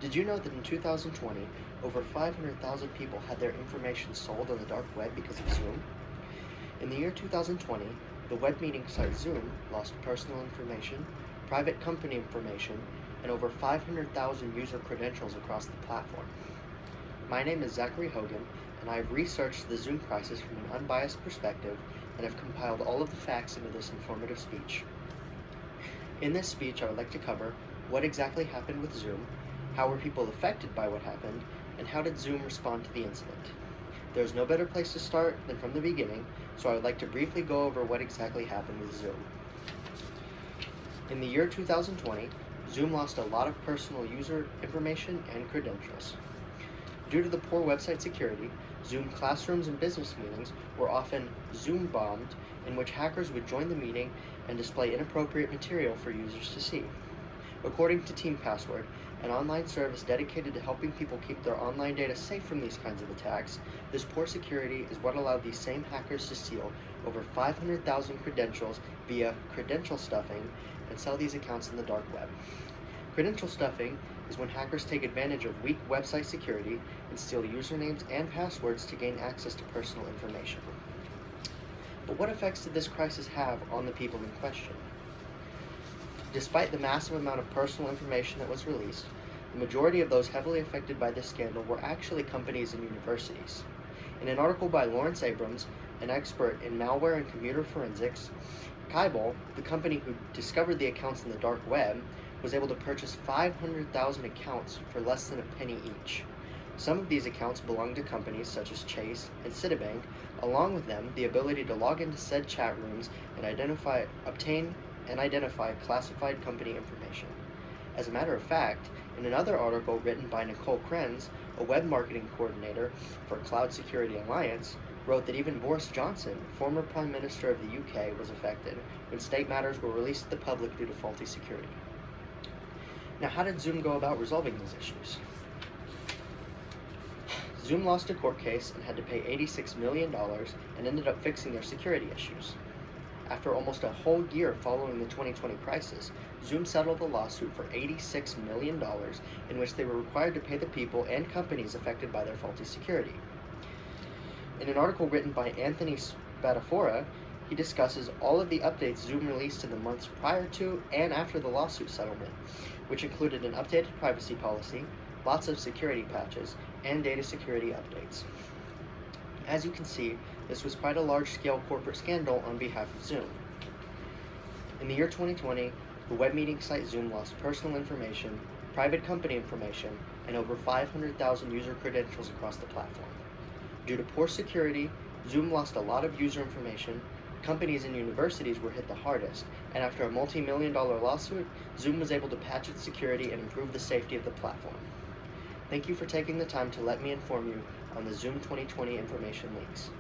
Did you know that in 2020, over 500,000 people had their information sold on the dark web because of Zoom? In the year 2020, the web meeting site Zoom lost personal information, private company information, and over 500,000 user credentials across the platform. My name is Zachary Hogan, and I have researched the Zoom crisis from an unbiased perspective and have compiled all of the facts into this informative speech. In this speech, I would like to cover what exactly happened with Zoom, how were people affected by what happened, and how did Zoom respond to the incident. There is no better place to start than from the beginning, so I would like to briefly go over what exactly happened with Zoom. In the year 2020, Zoom lost a lot of personal user information and credentials. Due to the poor website security, Zoom classrooms and business meetings were often Zoom bombed, in which hackers would join the meeting and display inappropriate material for users to see. According to Team Password, an online service dedicated to helping people keep their online data safe from these kinds of attacks, this poor security is what allowed these same hackers to steal over 500,000 credentials via credential stuffing and sell these accounts in the dark web. Credential stuffing is when hackers take advantage of weak website security and steal usernames and passwords to gain access to personal information. But what effects did this crisis have on the people in question? Despite the massive amount of personal information that was released, the majority of those heavily affected by this scandal were actually companies and universities. In an article by Lawrence Abrams, an expert in malware and computer forensics, Kybal, the company who discovered the accounts in the dark web, was able to purchase 500,000 accounts for less than a penny each. Some of these accounts belonged to companies such as Chase and Citibank, along with them the ability to log into said chat rooms and obtain and identify classified company information. As a matter of fact, in another article written by Nicole Krenz, a web marketing coordinator for Cloud Security Alliance, wrote that even Boris Johnson, former Prime Minister of the UK, was affected when state matters were released to the public due to faulty security. Now, how did Zoom go about resolving these issues? Zoom lost a court case and had to pay $86 million and ended up fixing their security issues. After almost a whole year following the 2020 crisis, Zoom settled the lawsuit for $86 million, in which they were required to pay the people and companies affected by their faulty security. In an article written by Anthony Spadafora, he discusses all of the updates Zoom released in the months prior to and after the lawsuit settlement, which included an updated privacy policy, lots of security patches, and data security updates. As you can see, this was quite a large-scale corporate scandal on behalf of Zoom. In the year 2020, the web meeting site Zoom lost personal information, private company information, and over 500,000 user credentials across the platform. Due to poor security, Zoom lost a lot of user information, companies and universities were hit the hardest, and after a multi-million-dollar lawsuit, Zoom was able to patch its security and improve the safety of the platform. Thank you for taking the time to let me inform you on the Zoom 2020 information leaks.